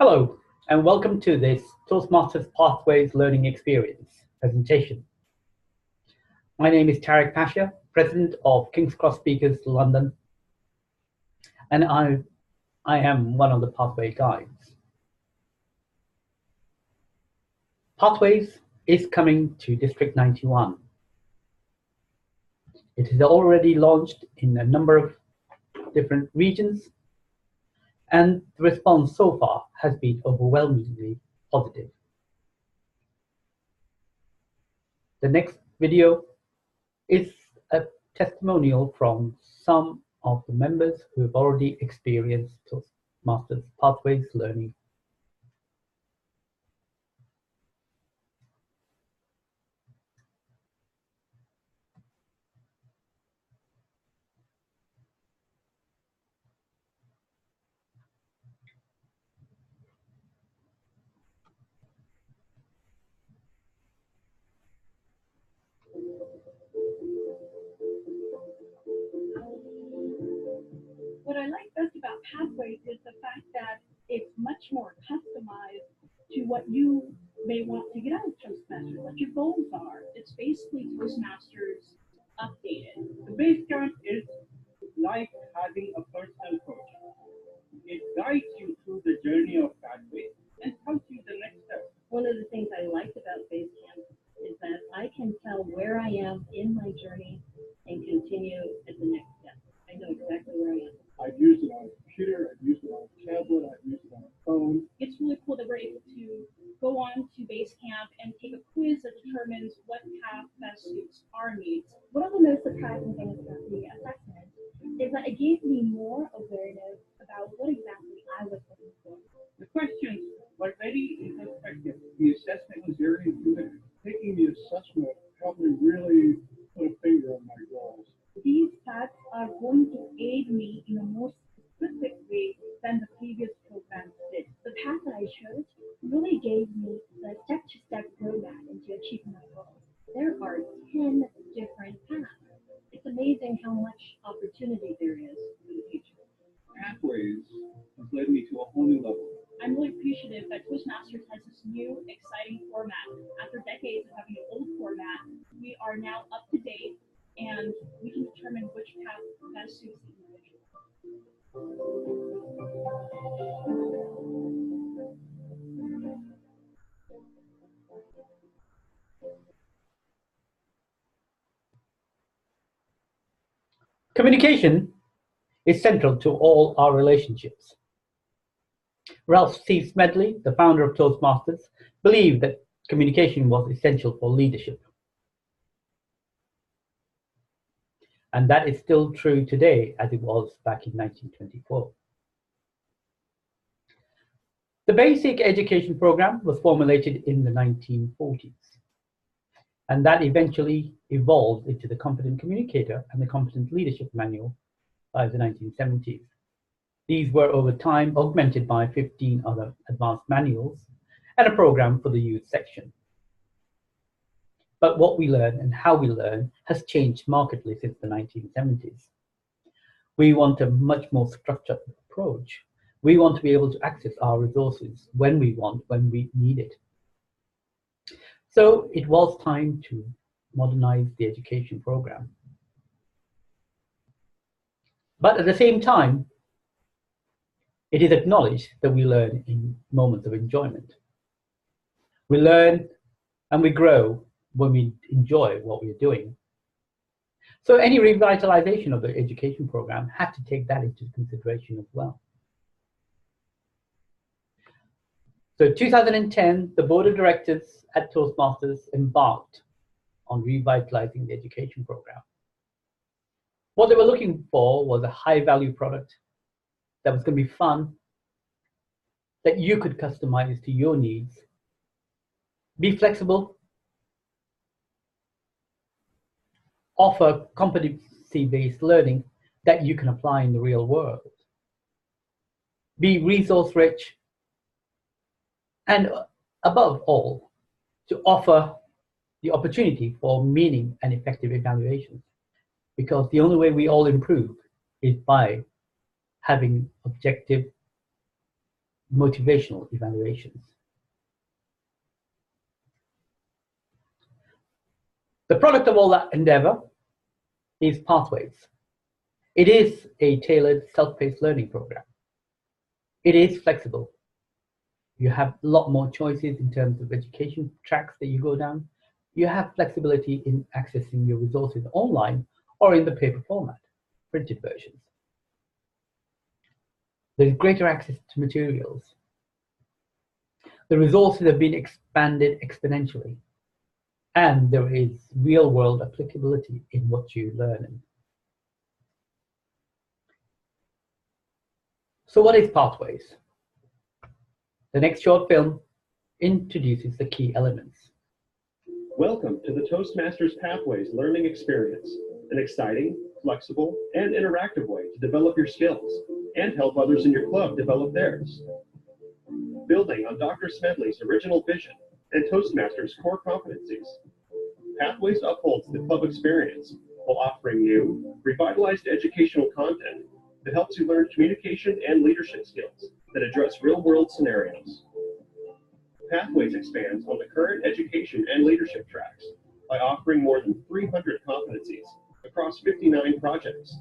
Hello, and welcome to this Toastmasters Pathways Learning Experience presentation. My name is Tariq Pasha, President of King's Cross Speakers London, and I am one of the Pathway Guides. Pathways is coming to District 91. It is already launched in a number of different regions, and the response so far has been overwhelmingly positive. The next video is a testimonial from some of the members who have already experienced Toastmasters Pathways Learning. What I like best about Pathways is the fact that it's much more customized to what you may want to get out of Toastmasters, what your goals are. It's basically Toastmasters updated. The base camp is like having a personal coach. It guides you through the journey of Pathways and tells you the next step. One of the things I liked about base camp is that I can tell where I am in my journey and continue at the next step. I know exactly where I am. I've used it on a computer, I've used it on a tablet, I've used it on a phone. It's really cool that we're able to go on to Basecamp and take a quiz that determines what path best suits our needs. One of the most surprising things about the assessment is that it gave me more awareness about what exactly I was looking for. The questions were very introspective. The assessment was very intuitive. Taking the assessment helped me really put a finger on my goals. These paths are going to aid me in a more specific way than the previous programs did. The path that I chose really gave me the step-to-step roadmap into achieving my goals. There are 10 different paths. It's amazing how much opportunity there is for the future. Pathways has led me to a whole new level. I'm really appreciative that Toastmasters has this new, exciting format. After decades of having an old format, we are now up to date and we can determine which path best suits the individual. Communication is central to all our relationships. Ralph C. Smedley, the founder of Toastmasters, believed that communication was essential for leadership. And that is still true today as it was back in 1924. The basic education program was formulated in the 1940s, and that eventually evolved into the Competent Communicator and the Competent Leadership Manual by the 1970s. These were over time augmented by 15 other advanced manuals and a program for the youth section. But what we learn and how we learn has changed markedly since the 1970s. We want a much more structured approach. We want to be able to access our resources when we want, when we need it. So it was time to modernize the education program. But at the same time, it is acknowledged that we learn in moments of enjoyment. We learn and we grow when we enjoy what we're doing. So any revitalization of the education program had to take that into consideration as well. So 2010, the board of directors at Toastmasters embarked on revitalizing the education program. What they were looking for was a high-value product that was going to be fun, that you could customize to your needs, be flexible, offer competency-based learning that you can apply in the real world, be resource-rich, and above all, to offer the opportunity for meaning and effective evaluations. Because the only way we all improve is by having objective, motivational evaluations. The product of all that endeavor is Pathways. It is a tailored self-paced learning program. It is flexible. You have a lot more choices in terms of education tracks that you go down. You have flexibility in accessing your resources online or in the paper format, printed versions. There's greater access to materials. The resources have been expanded exponentially, and there is real-world applicability in what you learn. So what is Pathways? The next short film introduces the key elements. Welcome to the Toastmasters Pathways learning experience, an exciting, flexible, and interactive way to develop your skills and help others in your club develop theirs. Building on Dr. Smedley's original vision and Toastmasters' core competencies, Pathways upholds the club experience while offering new, revitalized educational content that helps you learn communication and leadership skills that address real-world scenarios. Pathways expands on the current education and leadership tracks by offering more than 300 competencies across 59 projects.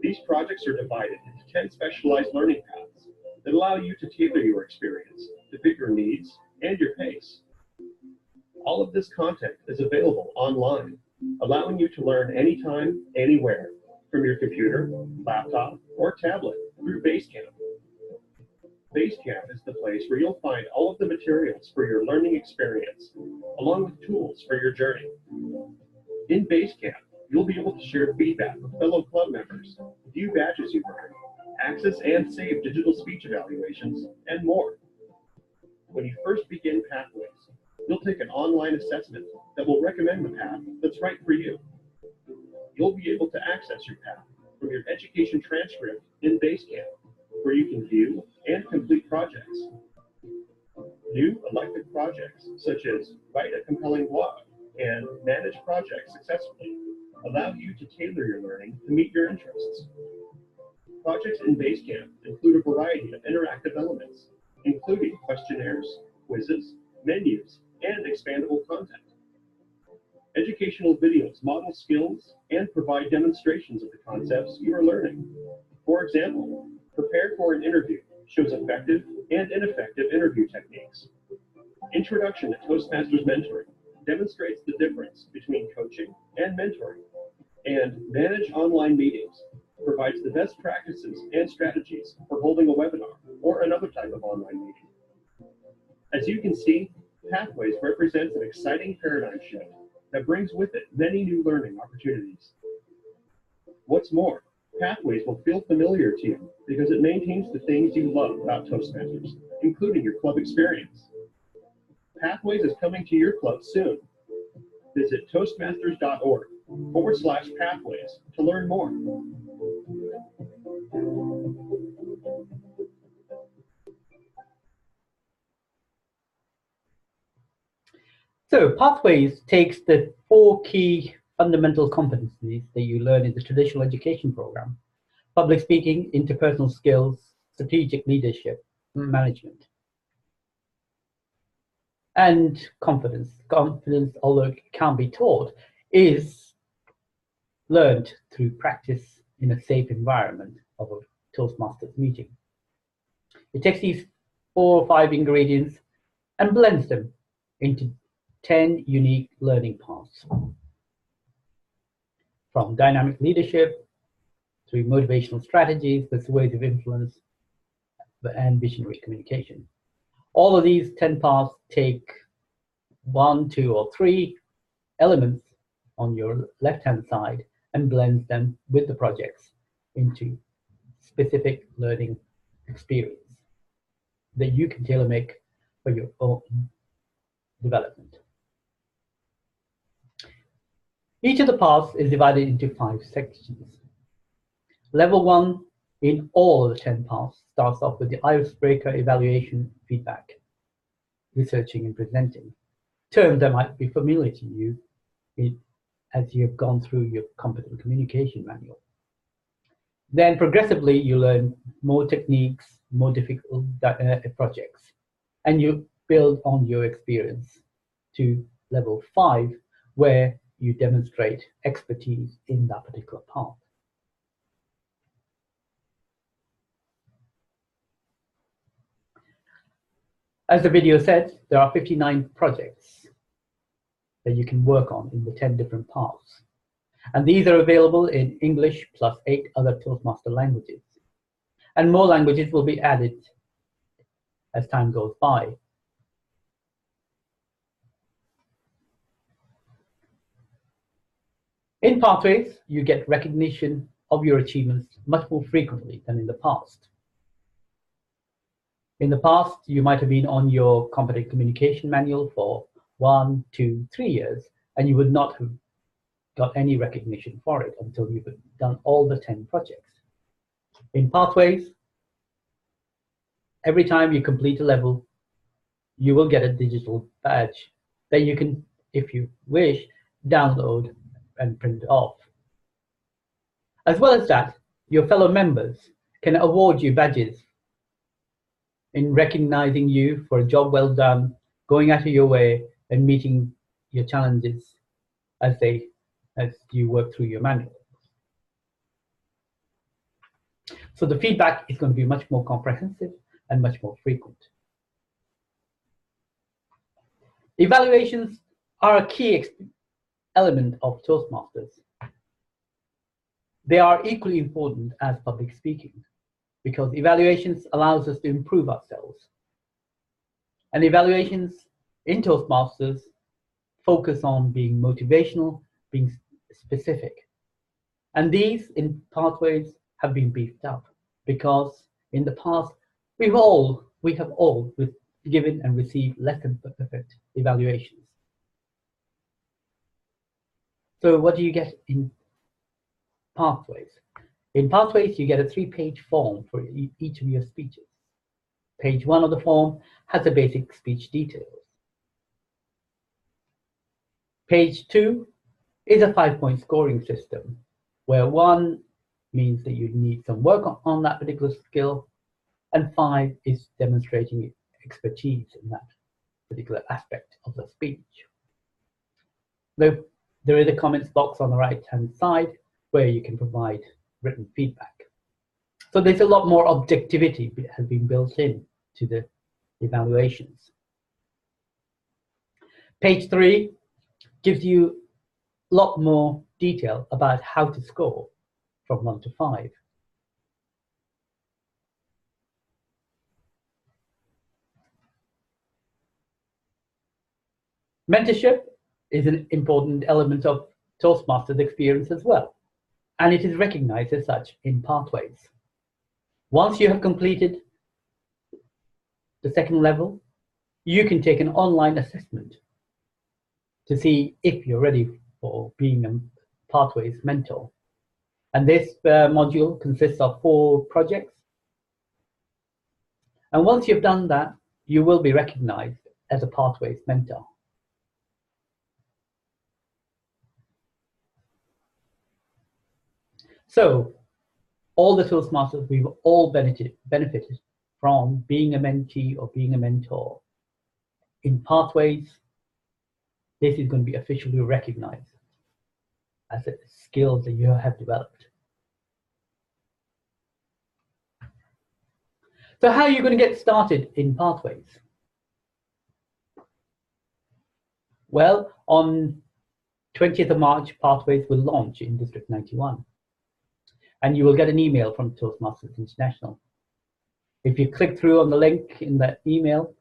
These projects are divided into 10 specialized learning paths that allow you to tailor your experience to fit your needs and your pace. All of this content is available online, allowing you to learn anytime, anywhere, from your computer, laptop, or tablet through Basecamp. Basecamp is the place where you'll find all of the materials for your learning experience, along with tools for your journey. In Basecamp, you'll be able to share feedback with fellow club members, view badges you've earned, access and save digital speech evaluations, and more. When you first begin Pathways, you'll take an online assessment that will recommend the path that's right for you. You'll be able to access your path from your education transcript in Basecamp, where you can view and complete projects. New elective projects, such as write a compelling blog and manage projects successfully, allow you to tailor your learning to meet your interests. Projects in Basecamp include a variety of interactive elements, including questionnaires, quizzes, menus, and expandable content. Educational videos model skills and provide demonstrations of the concepts you are learning. For example, Prepare for an Interview shows effective and ineffective interview techniques. Introduction to Toastmasters Mentoring demonstrates the difference between coaching and mentoring. And Manage Online Meetings provides the best practices and strategies for holding a webinar or another type of online meeting. As you can see, Pathways represents an exciting paradigm shift that brings with it many new learning opportunities. What's more, Pathways will feel familiar to you because it maintains the things you love about Toastmasters, including your club experience. Pathways is coming to your club soon. Visit toastmasters.org/pathways to learn more. So Pathways takes the 4 key fundamental competencies that you learn in the traditional education program: public speaking, interpersonal skills, strategic leadership, management, and confidence. Confidence, although it can't be taught, is learned through practice in a safe environment of a Toastmasters meeting. It takes these 4 or 5 ingredients and blends them into 10 unique learning paths, from dynamic leadership through motivational strategies, persuasive influence, and visionary communication. All of these 10 paths take 1, 2, or 3 elements on your left-hand side and blends them with the projects into specific learning experience that you can tailor make for your own development. Each of the paths is divided into 5 sections. Level 1 in all of the 10 paths starts off with the icebreaker evaluation feedback, researching and presenting, terms that might be familiar to you as you have gone through your competent communication manual. Then progressively you learn more techniques, more difficult projects, and you build on your experience to level 5, where you demonstrate expertise in that particular part. As the video said, there are 59 projects that you can work on in the 10 different paths. And these are available in English plus 8 other Toastmaster languages. And more languages will be added as time goes by. In Pathways, you get recognition of your achievements much more frequently than in the past. In the past, you might have been on your competent communication manual for 1, 2, 3 years, and you would not have got any recognition for it until you've done all the 10 projects. In Pathways, every time you complete a level, you will get a digital badge that you can, if you wish, download and print off. As well as that, your fellow members can award you badges in recognizing you for a job well done, going out of your way and meeting your challenges as you work through your manual. So the feedback is going to be much more comprehensive and much more frequent. Evaluations are a key element of Toastmasters. They are equally important as public speaking, because evaluations allows us to improve ourselves. And evaluations in Toastmasters focus on being motivational, being specific. And these in Pathways have been beefed up, because in the past we have all given and received less than perfect evaluations. So what do you get in Pathways? In Pathways, you get a 3-page form for each of your speeches. Page 1 of the form has the basic speech details. Page 2 is a 5-point scoring system, where 1 means that you need some work on that particular skill, and 5 is demonstrating expertise in that particular aspect of the speech. There is a comments box on the right-hand side where you can provide written feedback. So there's a lot more objectivity that has been built in to the evaluations. Page 3 gives you a lot more detail about how to score from 1 to 5. Mentorship is an important element of Toastmasters experience as well, and it is recognized as such in Pathways. Once you have completed the 2nd level, you can take an online assessment to see if you're ready for being a Pathways mentor. And this module consists of 4 projects. And once you've done that, you will be recognized as a Pathways mentor. So, all the Toastmasters, we've all benefited from being a mentee or being a mentor. In Pathways, this is going to be officially recognized as a skill that you have developed. So how are you going to get started in Pathways? Well, on 20th of March, Pathways will launch in District 91. And you will get an email from Toastmasters International. If you click through on the link in that email,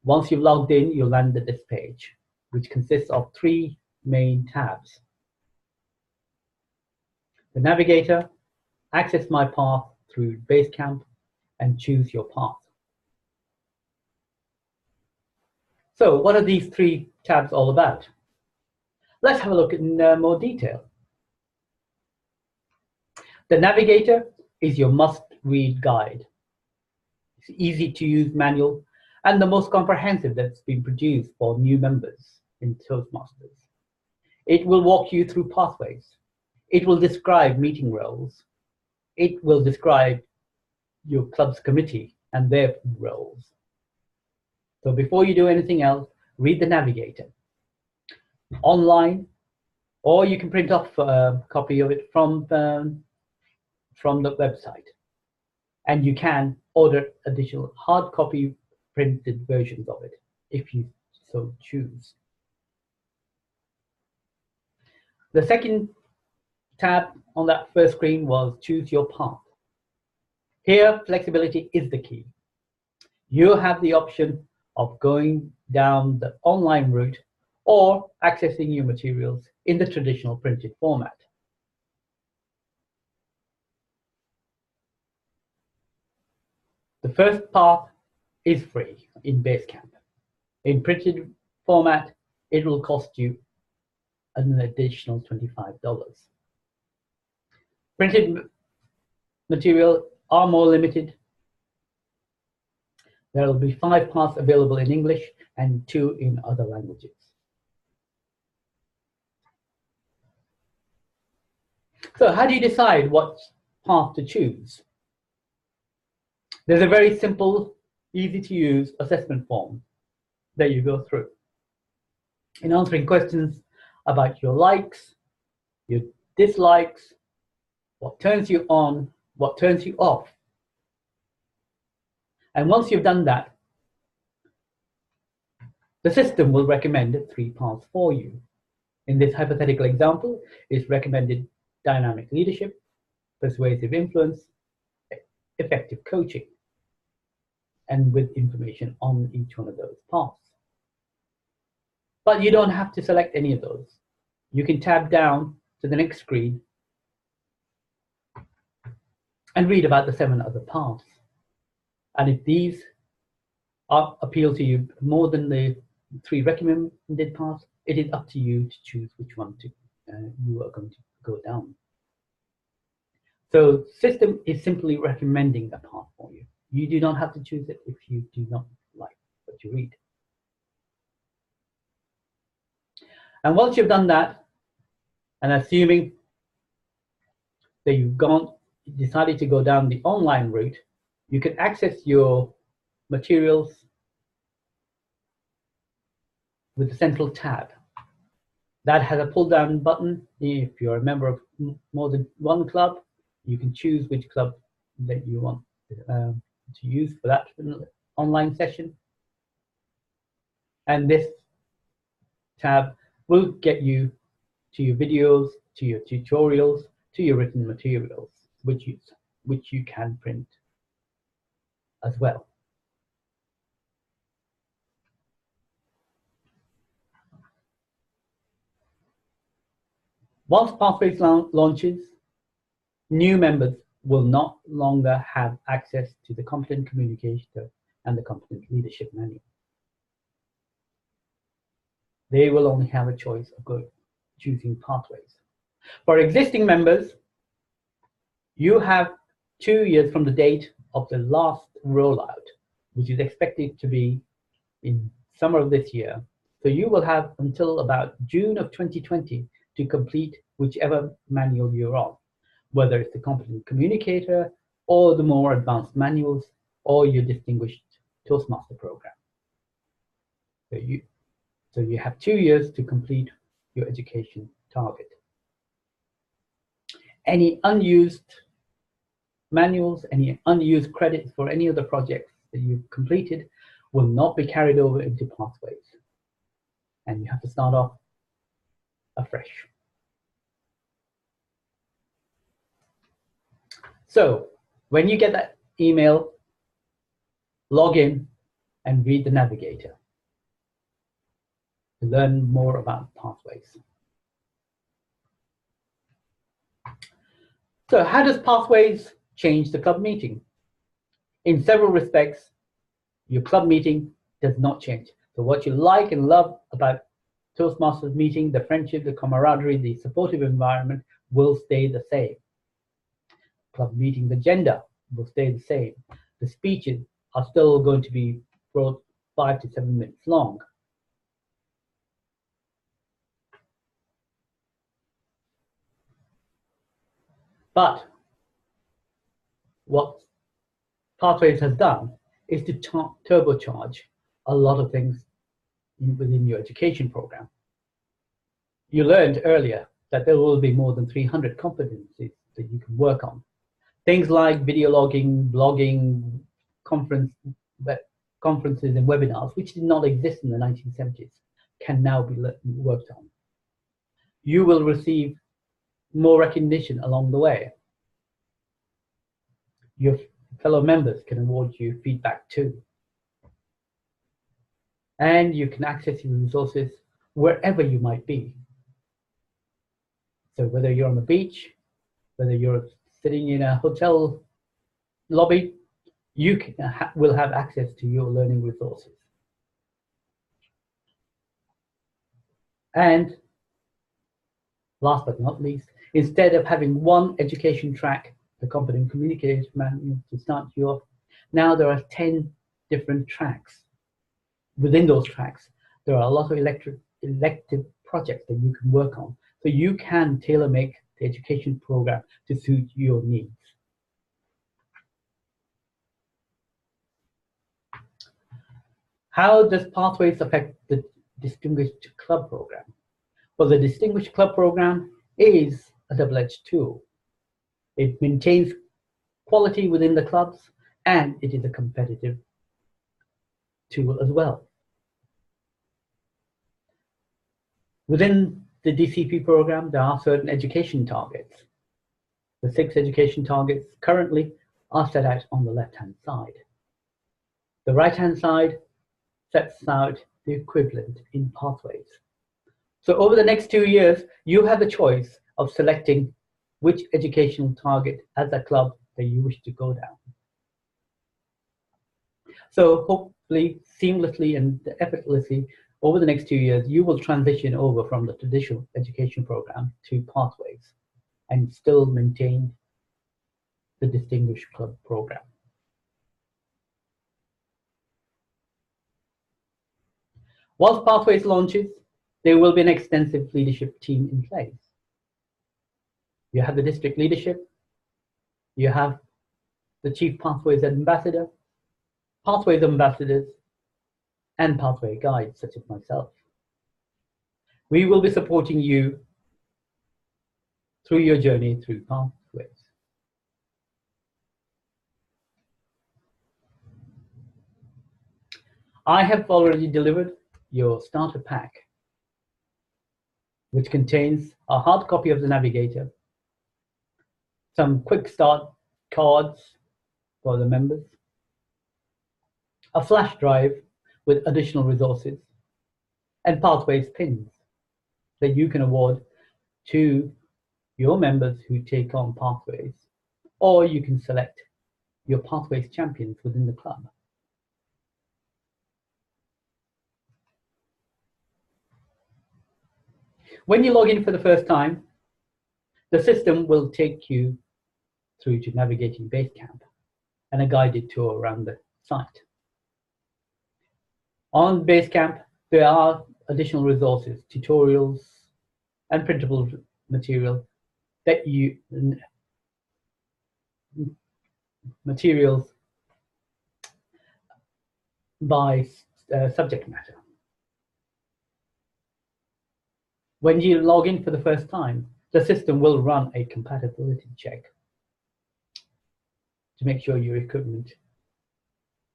once you've logged in, you'll land at this page, which consists of 3 main tabs. The navigator, access my path through Basecamp, and choose your path. So what are these 3 tabs all about? Let's have a look in more detail. The navigator is your must-read guide. It's easy to use manual and the most comprehensive that's been produced for new members in Toastmasters. It will walk you through pathways. It will describe meeting roles. It will describe your club's committee and their roles. So before you do anything else, read the navigator online, or you can print off a copy of it from the website. And you can order additional hard copy printed versions of it if you so choose. The second tab on that first screen was choose your path. Here, flexibility is the key. You have the option of going down the online route or accessing your materials in the traditional printed format. The first path is free in Basecamp. In printed format, it will cost you an additional $25. Printed material are more limited. There will be 5 paths available in English and 2 in other languages. So how do you decide what path to choose? There's a very simple, easy to use assessment form that you go through. In answering questions about your likes, your dislikes, what turns you on, what turns you off. And once you've done that, the system will recommend 3 paths for you. In this hypothetical example, it's recommended dynamic leadership, persuasive influence, effective coaching, and with information on each one of those paths. But you don't have to select any of those. You can tab down to the next screen and read about the 7 other paths. And if these appeal to you more than the 3 recommended paths, it is up to you to choose which one you are going to go down. So system is simply recommending a path for you. You do not have to choose it if you do not like what you read. And once you've done that, and assuming that you've decided to go down the online route, you can access your materials with the central tab. That has a pull-down button. If you're a member of more than one club, you can choose which club that you want to use for that online session. And this tab will get you to your videos, to your tutorials, to your written materials, which you can print as well. Once Pathways launches, new members will no longer have access to the Competent Communicator and the Competent Leadership Manual. They will only have a choice of choosing Pathways. For existing members, you have 2 years from the date of the last rollout, which is expected to be in summer of this year. So you will have until about June of 2020 to complete whichever manual you're on, whether it's the Competent Communicator or the more advanced manuals or your distinguished Toastmaster program. So you have 2 years to complete your education target. Any unused manuals, any unused credits for any of the projects that you've completed will not be carried over into Pathways. And you have to start off afresh. So when you get that email, log in and read the navigator to learn more about Pathways. So how does Pathways change the club meeting? In several respects, your club meeting does not change. So what you like and love about Toastmasters meeting, the friendship, the camaraderie, the supportive environment will stay the same. Club meeting's agenda will stay the same. The speeches are still going to be 5 to 7 minutes long. But what Pathways has done is to turbocharge a lot of things within your education program. You learned earlier that there will be more than 300 competencies that you can work on. Things like video logging, blogging, conferences and webinars, which did not exist in the 1970s, can now be worked on. You will receive more recognition along the way. Your fellow members can award you feedback too. And you can access your resources wherever you might be. So whether you're on the beach, whether you're sitting in a hotel lobby, you will have access to your learning resources. And last but not least, instead of having one education track, the Competent Communicator Manual, to start you off, now there are 10 different tracks. Within those tracks, there are a lot of elective projects that you can work on. So you can tailor-make the education program to suit your needs. How does Pathways affect the Distinguished Club Program? Well, the Distinguished Club Program is a double-edged tool. It maintains quality within the clubs, and it is a competitive tool as well. Within the DCP program, there are certain education targets. The 6 education targets currently are set out on the left-hand side. The right-hand side sets out the equivalent in Pathways. So over the next 2 years, you have the choice of selecting which educational target as a club that you wish to go down. So hopefully, seamlessly and effortlessly, over the next 2 years, you will transition over from the traditional education program to Pathways and still maintain the Distinguished Club Program. Whilst Pathways launches, there will be an extensive leadership team in place. You have the district leadership, you have the Chief Pathways Ambassador, Pathways Ambassadors, and Pathway Guides, such as myself. We will be supporting you through your journey through Pathways. I have already delivered your starter pack, which contains a hard copy of the Navigator, some quick start cards for the members, a flash drive with additional resources, and Pathways pins that you can award to your members who take on Pathways, or you can select your Pathways champions within the club. When you log in for the first time, the system will take you through to navigating Basecamp and a guided tour around the site. On Basecamp, there are additional resources, tutorials, and printable material that materials by subject matter. When you log in for the first time, the system will run a compatibility check to make sure your equipment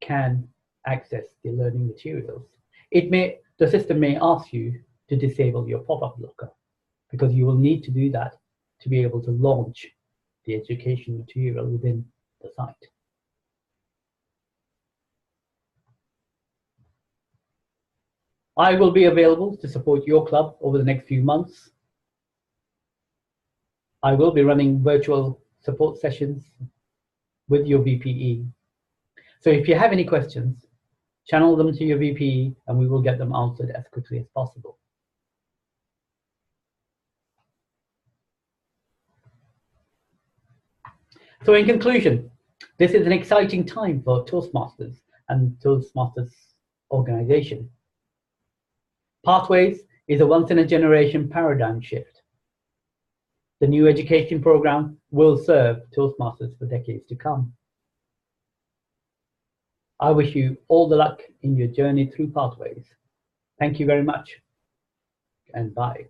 can access the learning materials. The system may ask you to disable your pop-up blocker, because you will need to do that to be able to launch the education material within the site. I will be available to support your club over the next few months. I will be running virtual support sessions with your VPE. So if you have any questions, channel them to your VPE and we will get them answered as quickly as possible. So in conclusion, this is an exciting time for Toastmasters and Toastmasters organization. Pathways is a once-in-a-generation paradigm shift. The new education program will serve Toastmasters for decades to come. I wish you all the luck in your journey through Pathways. Thank you very much, and bye.